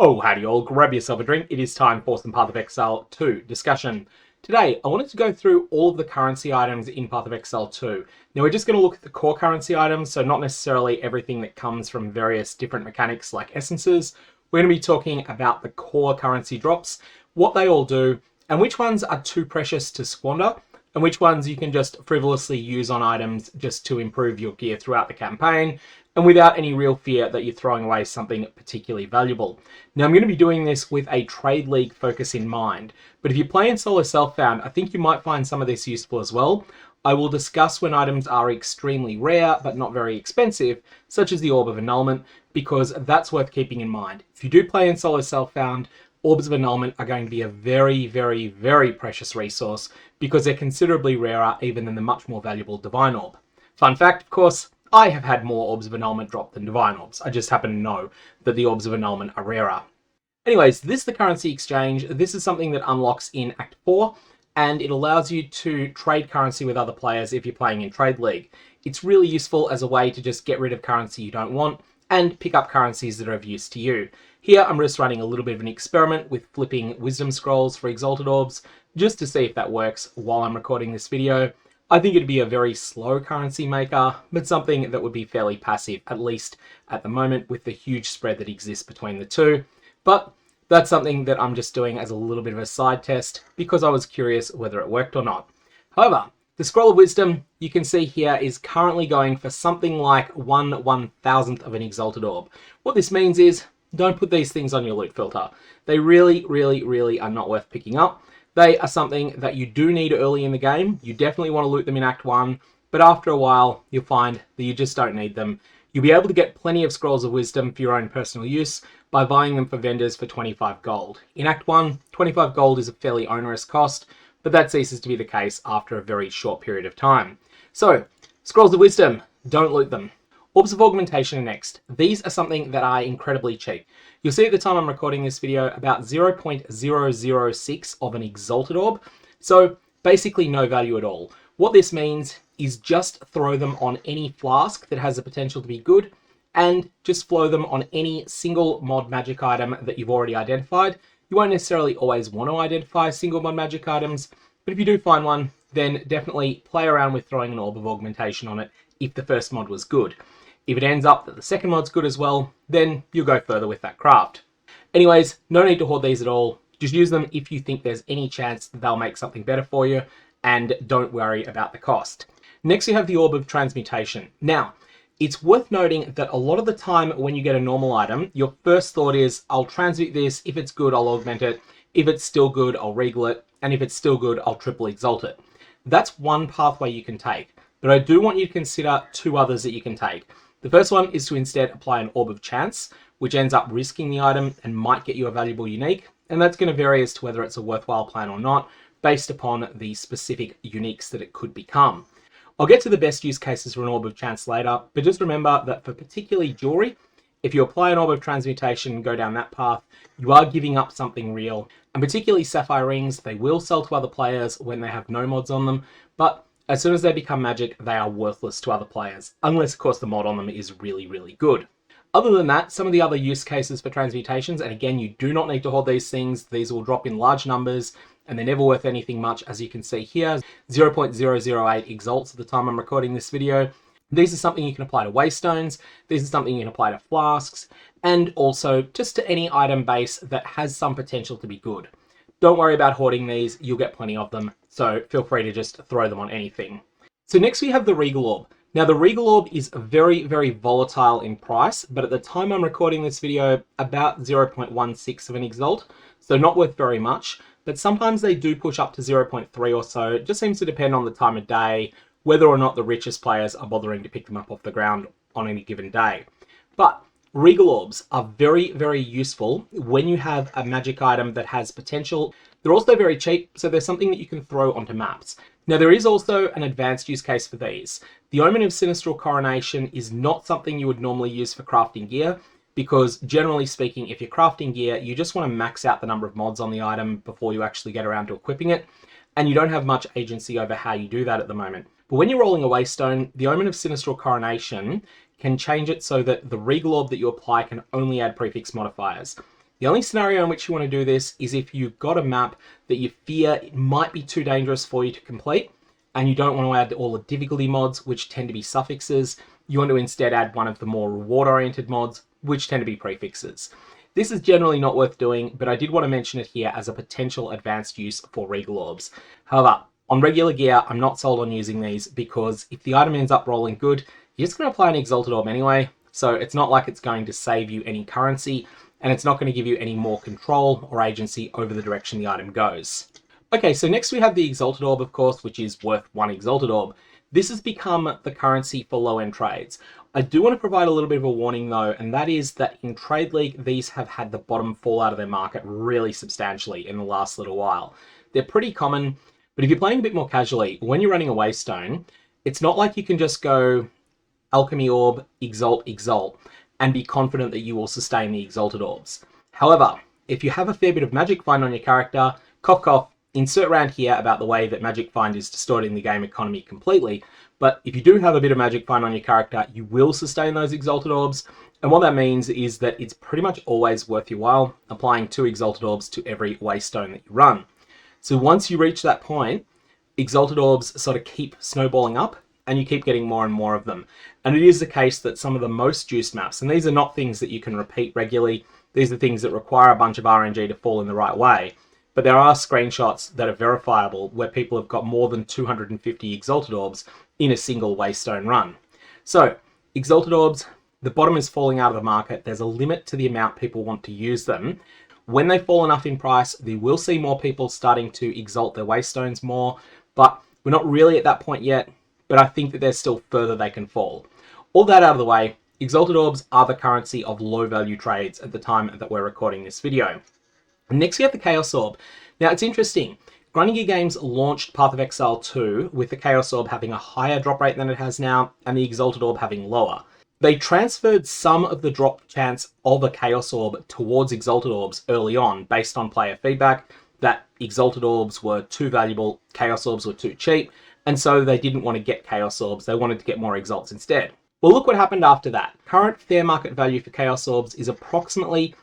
Oh, howdy all, grab yourself a drink. It is time for some Path of Exile 2 discussion. Today, I wanted to go through all of the currency items in Path of Exile 2. Now, we're just going to look at the core currency items, so not necessarily everything that comes from various different mechanics like essences. We're going to be talking about the core currency drops, what they all do, and which ones are too precious to squander, and which ones you can just frivolously use on items just to improve your gear throughout the campaign, and without any real fear that you're throwing away something particularly valuable. Now, I'm going to be doing this with a trade league focus in mind, but if you play in solo self-found, I think you might find some of this useful as well. I will discuss when items are extremely rare but not very expensive, such as the Orb of Annulment, because that's worth keeping in mind. If you do play in solo self-found, Orbs of Annulment are going to be a very, very, very precious resource because they're considerably rarer even than the much more valuable Divine Orb. Fun fact, of course, I have had more Orbs of Annulment drop than Divine Orbs. I just happen to know that the Orbs of Annulment are rarer. Anyways, this is the currency exchange. This is something that unlocks in Act 4, and it allows you to trade currency with other players if you're playing in Trade League. It's really useful as a way to just get rid of currency you don't want and pick up currencies that are of use to you. Here, I'm just running a little bit of an experiment with flipping Wisdom Scrolls for Exalted Orbs, just to see if that works while I'm recording this video. I think it'd be a very slow currency maker, but something that would be fairly passive, at least at the moment, with the huge spread that exists between the two. But that's something that I'm just doing as a little bit of a side test, because I was curious whether it worked or not. However, the Scroll of Wisdom, you can see here, is currently going for something like 1/1000th of an Exalted Orb. What this means is, don't put these things on your loot filter. They really, really, really are not worth picking up. They are something that you do need early in the game. You definitely want to loot them in Act 1, but after a while, you'll find that you just don't need them. You'll be able to get plenty of Scrolls of Wisdom for your own personal use by buying them for vendors for 25 gold. In Act 1, 25 gold is a fairly onerous cost, but that ceases to be the case after a very short period of time. So, Scrolls of Wisdom, don't loot them. Orbs of Augmentation are next. These are something that are incredibly cheap. You'll see at the time I'm recording this video about 0.006 of an Exalted Orb, so basically no value at all. What this means is just throw them on any flask that has the potential to be good, and just flow them on any single mod magic item that you've already identified. You won't necessarily always want to identify single mod magic items, but if you do find one, then definitely play around with throwing an Orb of Augmentation on it if the first mod was good. If it ends up that the second mod's good as well, then you'll go further with that craft. Anyways, no need to hoard these at all. Just use them if you think there's any chance that they'll make something better for you, and don't worry about the cost. Next, you have the Orb of Transmutation. Now, it's worth noting that a lot of the time when you get a normal item, your first thought is, I'll transmute this, if it's good, I'll augment it, if it's still good, I'll regal it, and if it's still good, I'll triple exalt it. That's one pathway you can take, but I do want you to consider two others that you can take. The first one is to instead apply an Orb of Chance, which ends up risking the item and might get you a valuable unique, and that's going to vary as to whether it's a worthwhile plan or not, based upon the specific uniques that it could become. I'll get to the best use cases for an Orb of Chance later, but just remember that for particularly jewellery, if you apply an Orb of Transmutation and go down that path, you are giving up something real, and particularly sapphire rings, they will sell to other players when they have no mods on them, but as soon as they become magic, they are worthless to other players, unless of course the mod on them is really, really good. Other than that, some of the other use cases for transmutations, and again, you do not need to hoard these things, these will drop in large numbers, and they're never worth anything much, as you can see here, 0.008 Exalts at the time I'm recording this video. These are something you can apply to Waystones, these are something you can apply to flasks, and also just to any item base that has some potential to be good. Don't worry about hoarding these, you'll get plenty of them, so feel free to just throw them on anything. So next we have the Regal Orb. Now the Regal Orb is very, very volatile in price, but at the time I'm recording this video, about 0.16 of an Exalt, so not worth very much, but sometimes they do push up to 0.3 or so. It just seems to depend on the time of day, whether or not the richest players are bothering to pick them up off the ground on any given day. But Regal Orbs are very, very useful when you have a magic item that has potential. They're also very cheap, so they're something that you can throw onto maps. Now, there is also an advanced use case for these. The Omen of Sinistral Coronation is not something you would normally use for crafting gear, because generally speaking, if you're crafting gear, you just want to max out the number of mods on the item before you actually get around to equipping it, and you don't have much agency over how you do that at the moment. But when you're rolling a Waystone, the Omen of Sinistral Coronation can change it so that the Regal Orb that you apply can only add prefix modifiers. The only scenario in which you want to do this is if you've got a map that you fear it might be too dangerous for you to complete, and you don't want to add all the difficulty mods, which tend to be suffixes. You want to instead add one of the more reward-oriented mods, which tend to be prefixes. This is generally not worth doing, but I did want to mention it here as a potential advanced use for Regal Orbs. However, on regular gear, I'm not sold on using these because if the item ends up rolling good, you're just going to apply an Exalted Orb anyway, so it's not like it's going to save you any currency, and it's not going to give you any more control or agency over the direction the item goes. Okay, so next we have the Exalted Orb, of course, which is worth 1 Exalted Orb. This has become the currency for low-end trades. I do want to provide a little bit of a warning though, and that is that in Trade League, these have had the bottom fall out of their market really substantially in the last little while. They're pretty common, but if you're playing a bit more casually, when you're running a Waystone, it's not like you can just go Alchemy Orb, Exalt, Exalt, and be confident that you will sustain the Exalted Orbs. However, if you have a fair bit of Magic Find on your character, cough cough, insert round here about the way that Magic Find is distorting the game economy completely, but if you do have a bit of Magic Find on your character, you will sustain those Exalted Orbs, and what that means is that it's pretty much always worth your while applying 2 Exalted Orbs to every Waystone that you run. So once you reach that point, Exalted Orbs sort of keep snowballing up, and you keep getting more and more of them. And it is the case that some of the most juiced maps, and these are not things that you can repeat regularly, these are things that require a bunch of RNG to fall in the right way, but there are screenshots that are verifiable where people have got more than 250 Exalted Orbs in a single Waystone run. So, Exalted Orbs, the bottom is falling out of the market, there's a limit to the amount people want to use them. When they fall enough in price, we will see more people starting to exalt their Waystones more, but we're not really at that point yet, but I think that there's still further they can fall. All that out of the way, Exalted Orbs are the currency of low value trades at the time that we're recording this video. Next we have the Chaos Orb. Now it's interesting, Grinding Gear Games launched Path of Exile 2 with the Chaos Orb having a higher drop rate than it has now, and the Exalted Orb having lower. They transferred some of the drop chance of a Chaos Orb towards Exalted Orbs early on based on player feedback, that Exalted Orbs were too valuable, Chaos Orbs were too cheap, and so they didn't want to get Chaos Orbs, they wanted to get more Exalts instead. Well, look what happened after that. Current fair market value for Chaos Orbs is approximately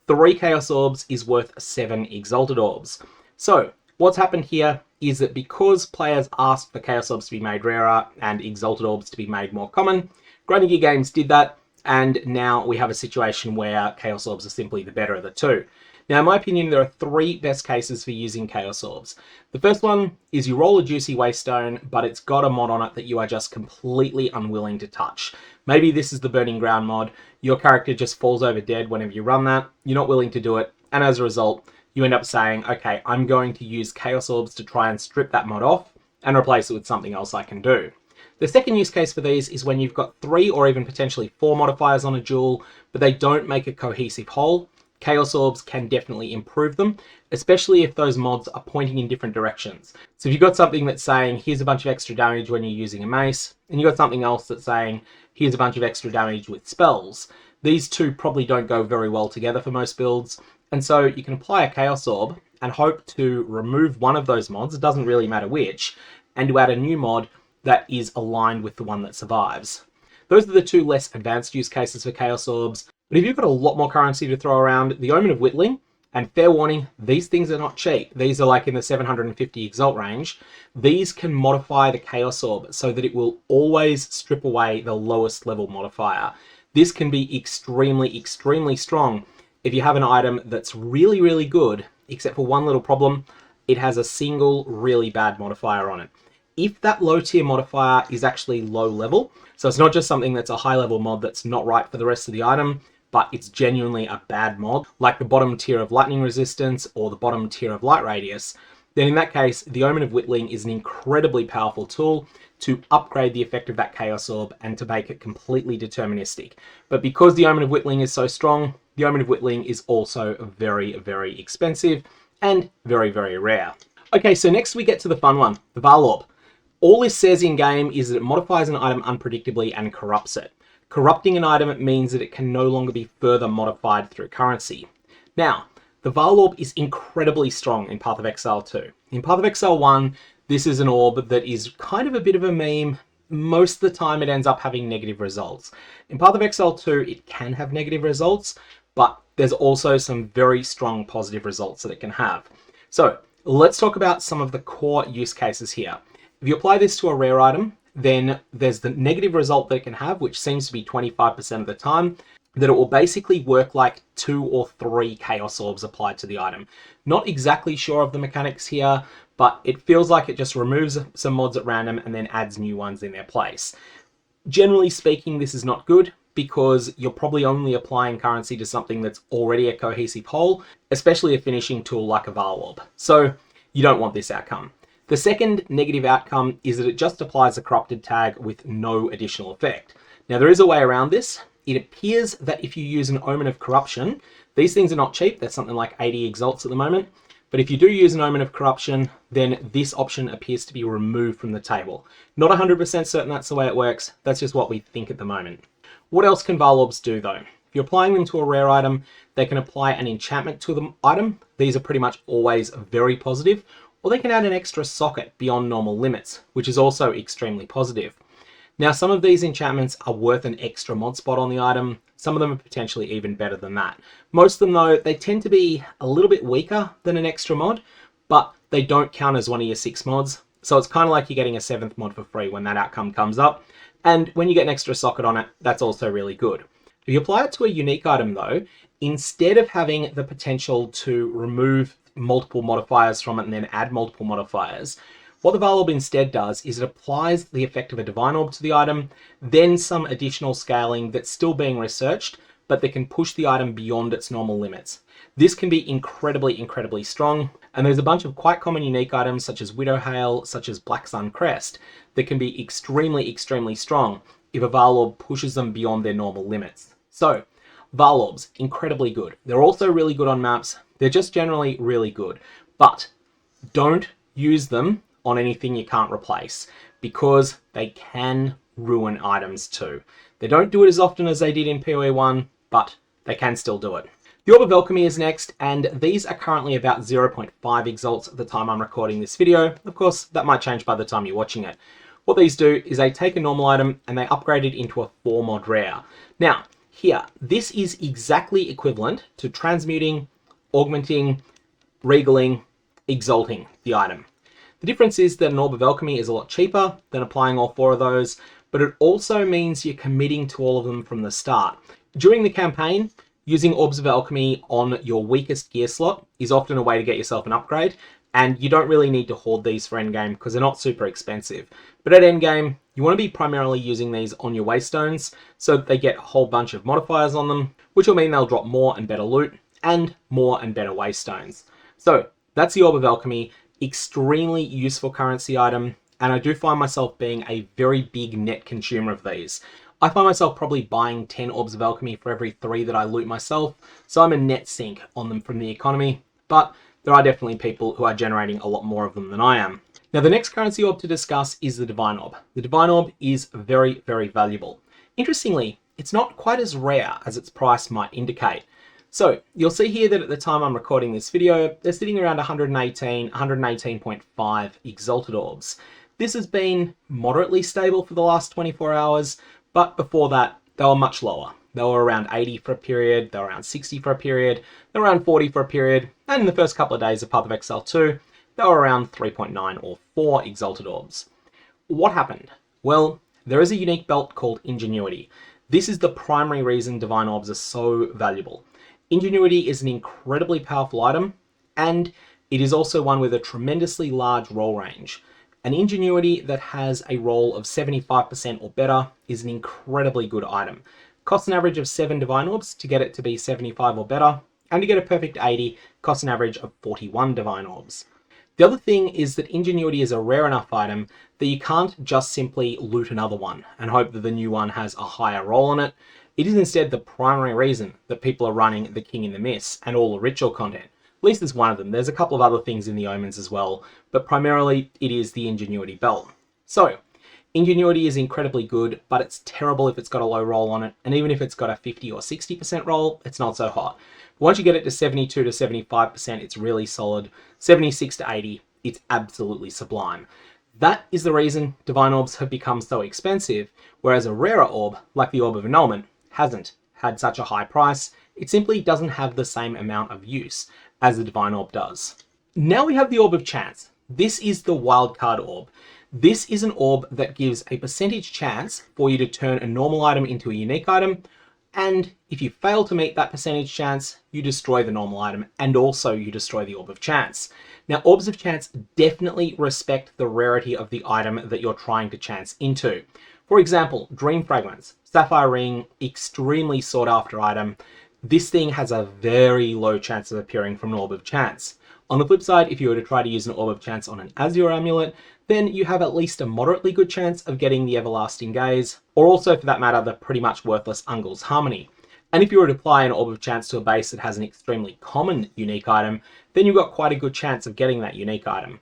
3 Chaos Orbs is worth 7 Exalted Orbs. So, what's happened here is that because players asked for Chaos Orbs to be made rarer and Exalted Orbs to be made more common, Grinding Gear Games did that, and now we have a situation where Chaos Orbs are simply the better of the two. Now, in my opinion, there are 3 best cases for using Chaos Orbs. The first one is you roll a juicy Waystone, but it's got a mod on it that you are just completely unwilling to touch. Maybe this is the Burning Ground mod. Your character just falls over dead whenever you run that. You're not willing to do it, and as a result, you end up saying, okay, I'm going to use Chaos Orbs to try and strip that mod off and replace it with something else I can do. The second use case for these is when you've got 3 or even potentially 4 modifiers on a jewel, but they don't make a cohesive whole. Chaos Orbs can definitely improve them, especially if those mods are pointing in different directions. So if you've got something that's saying, here's a bunch of extra damage when you're using a mace, and you've got something else that's saying, here's a bunch of extra damage with spells, these two probably don't go very well together for most builds, and so you can apply a Chaos Orb and hope to remove one of those mods, it doesn't really matter which, and to add a new mod that is aligned with the one that survives. Those are the 2 less advanced use cases for Chaos Orbs. But if you've got a lot more currency to throw around, the Omen of Whittling, and fair warning, these things are not cheap. These are like in the 750 Exalt range. These can modify the Chaos Orb so that it will always strip away the lowest level modifier. This can be extremely, extremely strong if you have an item that's really, really good, except for one little problem, it has a single really bad modifier on it. If that low tier modifier is actually low level, so it's not just something that's a high level mod that's not right for the rest of the item, but it's genuinely a bad mod, like the bottom tier of lightning resistance or the bottom tier of light radius, then in that case, the Omen of Whittling is an incredibly powerful tool to upgrade the effect of that Chaos Orb and to make it completely deterministic. But because the Omen of Whittling is so strong, the Omen of Whittling is also very, very expensive and very, very rare. Okay, so next we get to the fun one, the Vaal Orb. All this says in game is that it modifies an item unpredictably and corrupts it. Corrupting an item means that it can no longer be further modified through currency. Now, the Vaal Orb is incredibly strong in Path of Exile 2. In Path of Exile 1, this is an orb that is kind of a bit of a meme. Most of the time it ends up having negative results. In Path of Exile 2, it can have negative results, but there's also some very strong positive results that it can have. So let's talk about some of the core use cases here. If you apply this to a rare item, then there's the negative result that it can have, which seems to be 25% of the time, that it will basically work like 2 or 3 Chaos Orbs applied to the item. Not exactly sure of the mechanics here, but it feels like it just removes some mods at random and then adds new ones in their place. Generally speaking, this is not good because you're probably only applying currency to something that's already a cohesive whole, especially a finishing tool like a Vaal Orb. So you don't want this outcome. The second negative outcome is that it just applies a corrupted tag with no additional effect. Now there is a way around this. It appears that if you use an Omen of Corruption, these things are not cheap, they're something like 80 Exalts at the moment, but if you do use an Omen of Corruption, then this option appears to be removed from the table. Not 100% certain that's the way it works, that's just what we think at the moment. What else can Vaal Orbs do though? If you're applying them to a rare item, they can apply an enchantment to the item. These are pretty much always very positive, or they can add an extra socket beyond normal limits, which is also extremely positive. Now, some of these enchantments are worth an extra mod spot on the item. Some of them are potentially even better than that. Most of them, though, they tend to be a little bit weaker than an extra mod, but they don't count as one of your 6 mods. So it's kind of like you're getting a 7th mod for free when that outcome comes up. And when you get an extra socket on it, that's also really good. If you apply it to a unique item, though, instead of having the potential to remove multiple modifiers from it and then add multiple modifiers, what the Vaal Orb instead does is it applies the effect of a Divine Orb to the item, then some additional scaling that's still being researched, but that can push the item beyond its normal limits. This can be incredibly, incredibly strong, and there's a bunch of quite common unique items such as Widowhail, such as Black Sun Crest, that can be extremely, extremely strong if a Vaal Orb pushes them beyond their normal limits. So, Vaal Orbs, incredibly good. They're also really good on maps. They're just generally really good, but don't use them on anything you can't replace because they can ruin items too. They don't do it as often as they did in POE 1, but they can still do it. The Orb of Alchemy is next, and these are currently about 0.5 Exalts at the time I'm recording this video. Of course, that might change by the time you're watching it. What these do is they take a normal item and they upgrade it into a 4 mod rare. Now, here, this is exactly equivalent to transmuting, augmenting, regaling, exalting the item. The difference is that an Orb of Alchemy is a lot cheaper than applying all 4 of those, but it also means you're committing to all of them from the start. During the campaign, using Orbs of Alchemy on your weakest gear slot is often a way to get yourself an upgrade, and you don't really need to hoard these for endgame because they're not super expensive. But at endgame, you want to be primarily using these on your Waystones so that they get a whole bunch of modifiers on them, which will mean they'll drop more and better loot and more and better Waystones. So that's the Orb of Alchemy. Extremely useful currency item, and I do find myself being a very big net consumer of these. I find myself probably buying 10 Orbs of Alchemy for every 3 that I loot myself, so I'm a net sink on them from the economy, but there are definitely people who are generating a lot more of them than I am. Now the next currency orb to discuss is the Divine Orb. The Divine Orb is very, very valuable. Interestingly, it's not quite as rare as its price might indicate. So you'll see here that at the time I'm recording this video, they're sitting around 118.5 Exalted Orbs. This has been moderately stable for the last 24 hours, but before that, they were much lower. They were around 80 for a period, they were around 60 for a period, they were around 40 for a period, and in the first couple of days of Path of Exile 2, they were around 3.9 or 4 Exalted Orbs. What happened? Well, there is a unique belt called Ingenuity. This is the primary reason Divine Orbs are so valuable. Ingenuity is an incredibly powerful item, and it is also one with a tremendously large roll range. An Ingenuity that has a roll of 75% or better is an incredibly good item. Costs an average of 7 Divine Orbs to get it to be 75 or better, and to get a perfect 80, costs an average of 41 Divine Orbs. The other thing is that Ingenuity is a rare enough item that you can't just simply loot another one and hope that the new one has a higher roll on it. It is instead the primary reason that people are running the King in the Mist and all the ritual content. At least there's one of them. There's a couple of other things in the Omens as well, but primarily it is the Ingenuity belt. So, Ingenuity is incredibly good, but it's terrible if it's got a low roll on it, and even if it's got a 50 or 60% roll, it's not so hot. But once you get it to 72 to 75%, it's really solid. 76 to 80, it's absolutely sublime. That is the reason Divine Orbs have become so expensive, whereas a rarer orb, like the Orb of Annulment, hasn't had such a high price. It simply doesn't have the same amount of use as the Divine Orb does. Now we have the Orb of Chance. This is the wildcard orb. This is an orb that gives a percentage chance for you to turn a normal item into a unique item, and if you fail to meet that percentage chance, you destroy the normal item, and also you destroy the Orb of Chance. Now, Orbs of Chance definitely respect the rarity of the item that you're trying to chance into. For example, Dream Fragments, Sapphire Ring, extremely sought after item. This thing has a very low chance of appearing from an Orb of Chance. On the flip side, if you were to try to use an Orb of Chance on an Azure Amulet, then you have at least a moderately good chance of getting the Everlasting Gaze, or also for that matter, the pretty much worthless Ungol's Harmony. And if you were to apply an Orb of Chance to a base that has an extremely common unique item, then you've got quite a good chance of getting that unique item.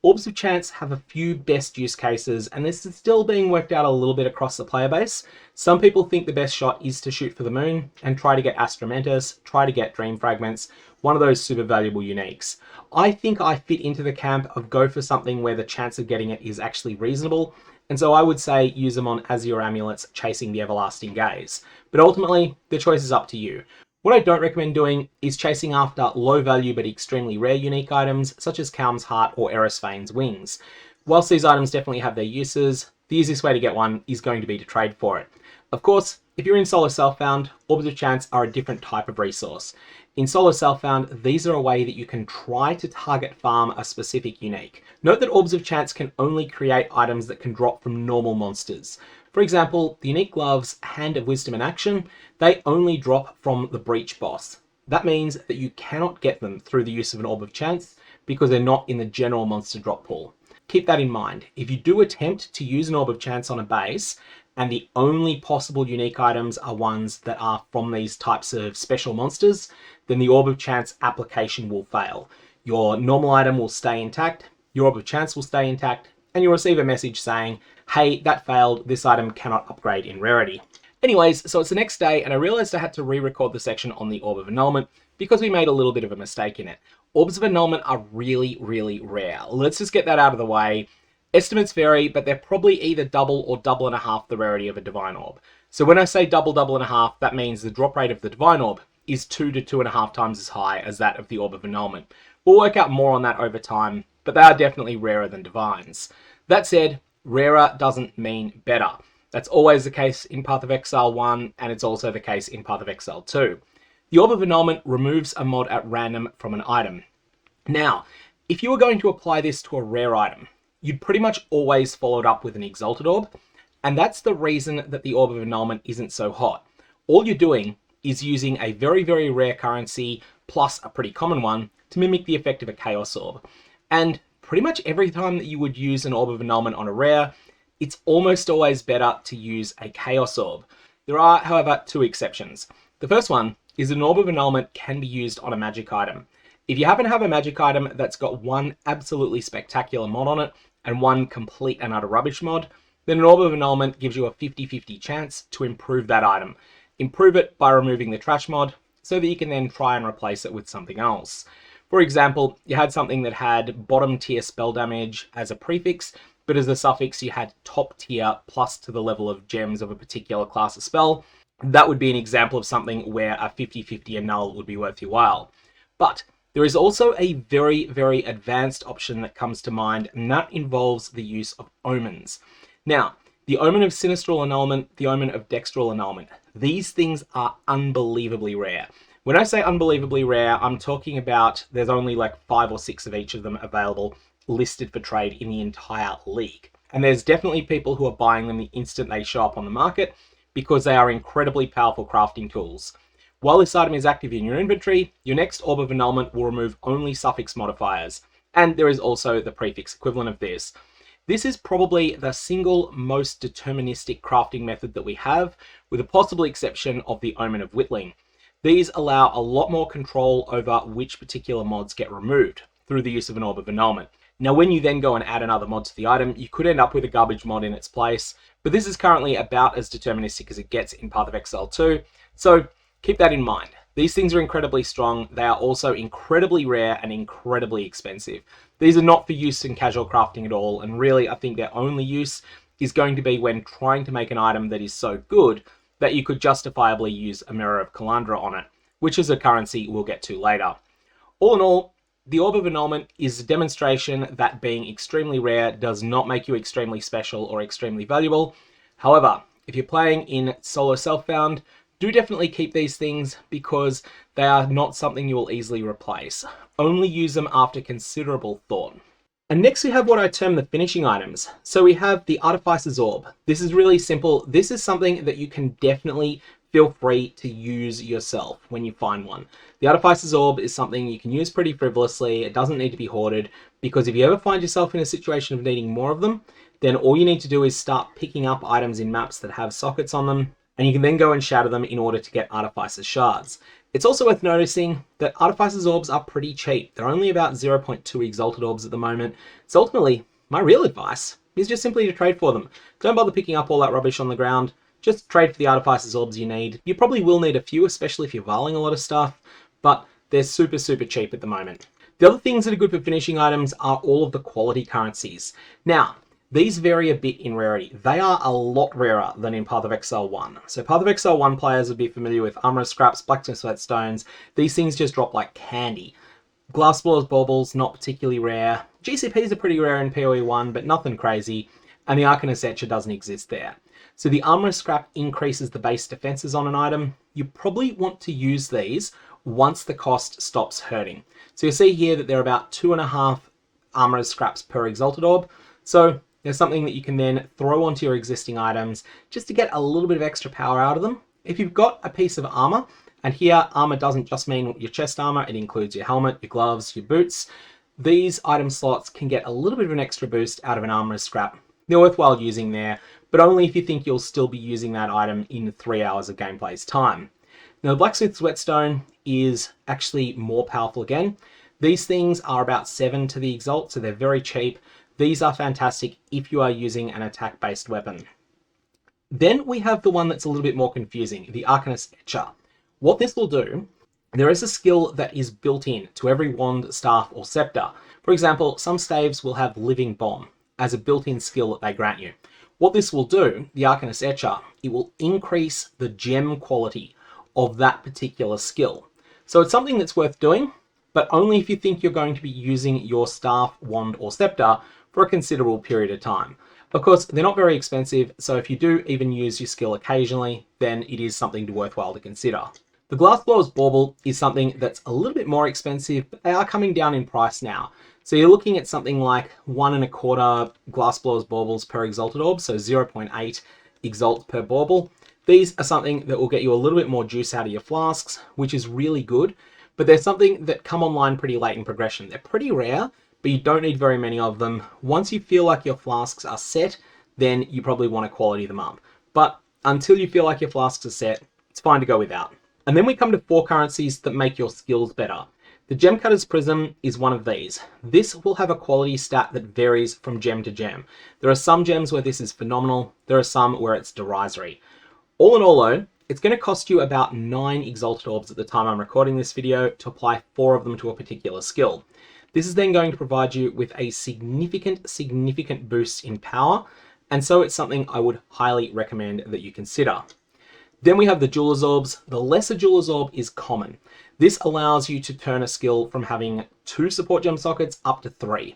Orbs of Chance have a few best use cases, and this is still being worked out a little bit across the player base. Some people think the best shot is to shoot for the moon and try to get Astramentis, try to get Dream Fragments, one of those super valuable uniques. I think I fit into the camp of go for something where the chance of getting it is actually reasonable, and so I would say use them on Azure Amulets chasing the Everlasting Gaze. But ultimately, the choice is up to you. What I don't recommend doing is chasing after low value but extremely rare unique items such as Kalm's Heart or Erisvane's Wings. Whilst these items definitely have their uses, the easiest way to get one is going to be to trade for it. Of course, if you're in solo self-found, Orbs of Chance are a different type of resource. In solo self-found, these are a way that you can try to target farm a specific unique. Note that Orbs of Chance can only create items that can drop from normal monsters. For example, the unique gloves Hand of Wisdom in Action, they only drop from the Breach boss. That means that you cannot get them through the use of an Orb of Chance because they're not in the general monster drop pool. Keep that in mind. If you do attempt to use an Orb of Chance on a base, and the only possible unique items are ones that are from these types of special monsters, then the Orb of Chance application will fail. Your normal item will stay intact, your Orb of Chance will stay intact, and you'll receive a message saying, hey, that failed, this item cannot upgrade in rarity. Anyways, so it's the next day, and I realized I had to re-record the section on the Orb of Annulment because we made a little bit of a mistake in it. Orbs of Annulment are really, really rare. Let's just get that out of the way. Estimates vary, but they're probably either double or double and a half the rarity of a Divine Orb. So when I say double, double and a half, that means the drop rate of the Divine Orb is 2 to 2.5 times as high as that of the Orb of Annulment. We'll work out more on that over time, but they are definitely rarer than Divines. That said, rarer doesn't mean better. That's always the case in Path of Exile 1, and it's also the case in Path of Exile 2. The Orb of Annulment removes a mod at random from an item. Now, if you were going to apply this to a rare item, you'd pretty much always follow it up with an Exalted Orb, and that's the reason that the Orb of Annulment isn't so hot. All you're doing is using a very, very rare currency plus a pretty common one to mimic the effect of a Chaos Orb. And pretty much every time that you would use an Orb of Annulment on a rare, it's almost always better to use a Chaos Orb. There are, however, two exceptions. The first one is an Orb of Annulment can be used on a magic item. If you happen to have a magic item that's got one absolutely spectacular mod on it and one complete and utter rubbish mod, then an Orb of Annulment gives you a 50-50 chance to improve that item. Improve it by removing the trash mod so that you can then try and replace it with something else. For example, you had something that had bottom tier spell damage as a prefix, but as a suffix you had top tier plus to the level of gems of a particular class of spell. That would be an example of something where a 50-50 annul would be worth your while. But there is also a very, very advanced option that comes to mind, and that involves the use of omens. Now, the Omen of Sinistral Annulment, the Omen of Dextral Annulment, these things are unbelievably rare. When I say unbelievably rare, I'm talking about there's only like 5 or 6 of each of them available listed for trade in the entire league. And there's definitely people who are buying them the instant they show up on the market because they are incredibly powerful crafting tools. While this item is active in your inventory, your next Orb of Annulment will remove only suffix modifiers, and there is also the prefix equivalent of this. This is probably the single most deterministic crafting method that we have, with a possible exception of the Omen of Whittling. These allow a lot more control over which particular mods get removed through the use of an Orb of Annulment. Now, when you then go and add another mod to the item, you could end up with a garbage mod in its place, but this is currently about as deterministic as it gets in Path of Exile 2, so keep that in mind. These things are incredibly strong. They are also incredibly rare and incredibly expensive. These are not for use in casual crafting at all, and really I think their only use is going to be when trying to make an item that is so good that you could justifiably use a Mirror of Kalandra on it. which is a currency we'll get to later. All in all, the Orb of Annulment is a demonstration that being extremely rare does not make you extremely special or extremely valuable. However, if you're playing in solo self-found, do definitely keep these things because they are not something you will easily replace. Only use them after considerable thought. And next we have what I term the finishing items. So we have the Artificer's Orb. This is really simple. This is something that you can definitely feel free to use yourself when you find one. The Artificer's Orb is something you can use pretty frivolously. It doesn't need to be hoarded, because if you ever find yourself in a situation of needing more of them, then all you need to do is start picking up items in maps that have sockets on them, and you can then go and shatter them in order to get Artificer's Shards. It's also worth noticing that Artificer's Orbs are pretty cheap. They're only about 0.2 Exalted Orbs at the moment. So ultimately, my real advice is just simply to trade for them. Don't bother picking up all that rubbish on the ground. Just trade for the Artificer's Orbs you need. You probably will need a few, especially if you're Vaaling a lot of stuff, but they're super cheap at the moment. The other things that are good for finishing items are all of the quality currencies. Now, these vary a bit in rarity. They are a lot rarer than in Path of Exile 1. So Path of Exile 1 players would be familiar with Armorer's Scraps, Blacksmith Waystones. These things just drop like candy. Glassblowers Baubles, not particularly rare. GCPs are pretty rare in POE 1, but nothing crazy. And the Arcanist Etcher doesn't exist there. So the Armorer's Scrap increases the base defenses on an item. You probably want to use these once the cost stops hurting. So you'll see here that they're about 2.5 Armorer's Scraps per Exalted Orb. So there's something that you can then throw onto your existing items just to get a little bit of extra power out of them. If you've got a piece of armor, and here armor doesn't just mean your chest armor, it includes your helmet, your gloves, your boots. These item slots can get a little bit of an extra boost out of an Armorer's Scrap. They're worthwhile using there, but only if you think you'll still be using that item in 3 hours of gameplay's time. Now the Blacksmith's Whetstone is actually more powerful again. These things are about 7 to the Exalt, so they're very cheap. These are fantastic if you are using an attack-based weapon. Then we have the one that's a little bit more confusing, the Arcanist Etcher. What this will do, there is a skill that is built in to every wand, staff, or scepter. For example, some staves will have Living Bomb as a built-in skill that they grant you. What this will do, the Arcanist Etcher, it will increase the gem quality of that particular skill. So it's something that's worth doing, but only if you think you're going to be using your staff, wand, or scepter for a considerable period of time. Of course, they're not very expensive, so if you do even use your skill occasionally, then it is something worthwhile to consider. The Glassblower's Bauble is something that's a little bit more expensive, but they are coming down in price now. So you're looking at something like 1.25 Glassblower's Baubles per Exalted Orb, so 0.8 Exalt per Bauble. These are something that will get you a little bit more juice out of your flasks, which is really good, but they're something that come online pretty late in progression. They're pretty rare, but you don't need very many of them. Once you feel like your flasks are set, then you probably want to quality them up. But until you feel like your flasks are set, it's fine to go without. And then we come to 4 currencies that make your skills better. The Gemcutter's Prism is one of these. This will have a quality stat that varies from gem to gem. There are some gems where this is phenomenal, there are some where it's derisory. All in all though, it's going to cost you about 9 Exalted Orbs at the time I'm recording this video to apply 4 of them to a particular skill. This is then going to provide you with a significant boost in power, and so it's something I would highly recommend that you consider. Then we have the Jeweller's Orbs. The Lesser Jeweller's Orb is common. This allows you to turn a skill from having 2 support gem sockets up to 3.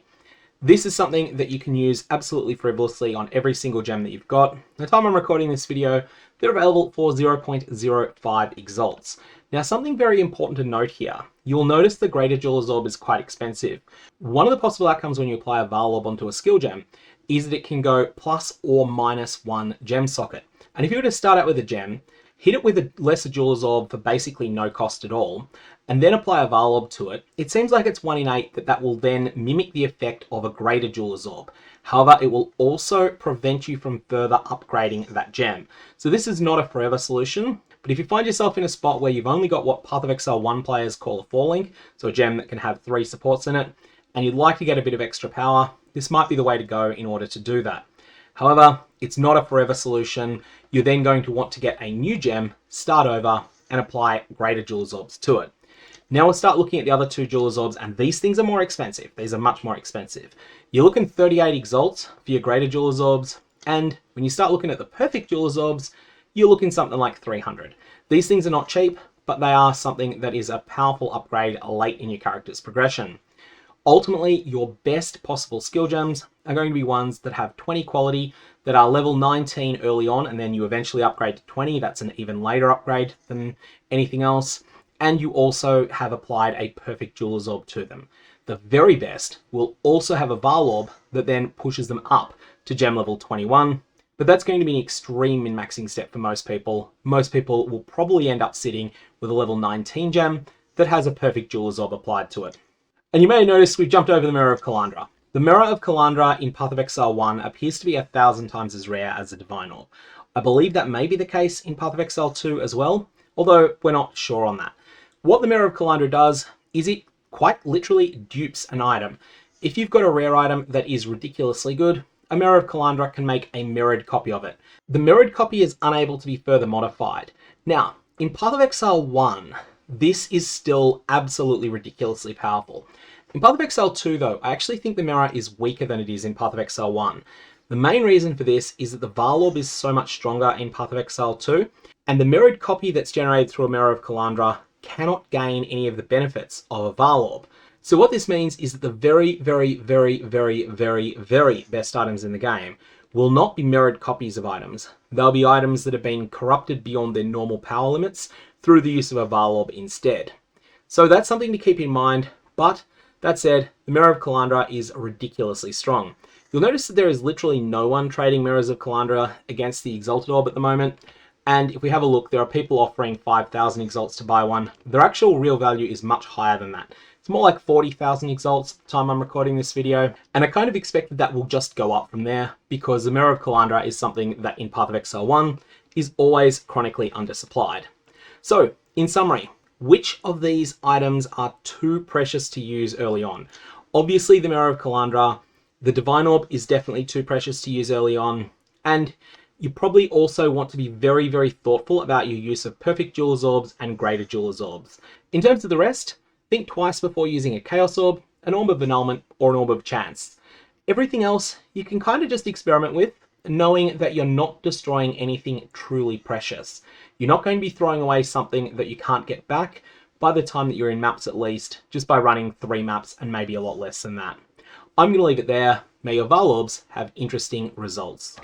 This is something that you can use absolutely frivolously on every single gem that you've got. At the time I'm recording this video, they're available for 0.05 Exalts. Now, something very important to note here. You'll notice the Greater Jeweller's Orb is quite expensive. One of the possible outcomes when you apply a Vaal Orb onto a skill gem is that it can go plus or minus 1 gem socket. And if you were to start out with a gem, hit it with a Lesser Jeweller's Orb for basically no cost at all, and then apply a Vaal Orb to it, it seems like it's 1 in 8 that will then mimic the effect of a Greater Jeweller's Orb. However, it will also prevent you from further upgrading that gem. So this is not a forever solution, but if you find yourself in a spot where you've only got what Path of Exile 1 players call a 4-link, so a gem that can have 3 supports in it, and you'd like to get a bit of extra power, this might be the way to go in order to do that. However, it's not a forever solution. You're then going to want to get a new gem, start over, and apply Greater Jeweller's Orbs to it. Now we'll start looking at the other 2 Jeweller's Orbs, and these things are more expensive. These are much more expensive. You're looking 38 Exalts for your Greater Jeweller's Orbs, and when you start looking at the Perfect Jeweller's Orbs, you're looking something like 300. These things are not cheap, but they are something that is a powerful upgrade late in your character's progression. Ultimately, your best possible skill gems are going to be ones that have 20 quality, that are level 19 early on, and then you eventually upgrade to 20. That's an even later upgrade than anything else. And you also have applied a perfect Jeweler's Orb to them. The very best will also have a Vaal Orb that then pushes them up to gem level 21. But that's going to be an extreme min-maxing step for most people. Most people will probably end up sitting with a level 19 gem that has a perfect Jeweler's Orb applied to it. And you may have noticed we've jumped over the Mirror of Kalandra. The Mirror of Kalandra in Path of Exile 1 appears to be 1,000 times as rare as the Divine Orb. I believe that may be the case in Path of Exile 2 as well, although we're not sure on that. What the Mirror of Kalandra does is it quite literally dupes an item. If you've got a rare item that is ridiculously good, a Mirror of Kalandra can make a mirrored copy of it. The mirrored copy is unable to be further modified. Now, in Path of Exile 1, this is still absolutely ridiculously powerful. In Path of Exile 2, though, I actually think the mirror is weaker than it is in Path of Exile 1. The main reason for this is that the Vaal Orb is so much stronger in Path of Exile 2, and the mirrored copy that's generated through a Mirror of Kalandra cannot gain any of the benefits of a Vaal Orb. So what this means is that the very best items in the game will not be mirrored copies of items. They'll be items that have been corrupted beyond their normal power limits through the use of a Vaal Orb instead. So that's something to keep in mind, but that said, the Mirror of Kalandra is ridiculously strong. You'll notice that there is literally no one trading Mirrors of Kalandra against the Exalted Orb at the moment. And if we have a look, there are people offering 5,000 Exalts to buy one. Their actual real value is much higher than that. It's more like 40,000 Exalts at the time I'm recording this video. And I kind of expect that will just go up from there, because the Mirror of Kalandra is something that in Path of Exile 1 is always chronically undersupplied. So, in summary, which of these items are too precious to use early on? Obviously, the Mirror of Kalandra. The Divine Orb is definitely too precious to use early on. And you probably also want to be very thoughtful about your use of Perfect Jeweler's Orbs and Greater Jeweler's Orbs. In terms of the rest, think twice before using a Chaos Orb, an Orb of Annulment, or an Orb of Chance. Everything else you can kind of just experiment with, knowing that you're not destroying anything truly precious. You're not going to be throwing away something that you can't get back by the time that you're in maps at least, just by running 3 maps and maybe a lot less than that. I'm going to leave it there. May your Vaal Orbs have interesting results.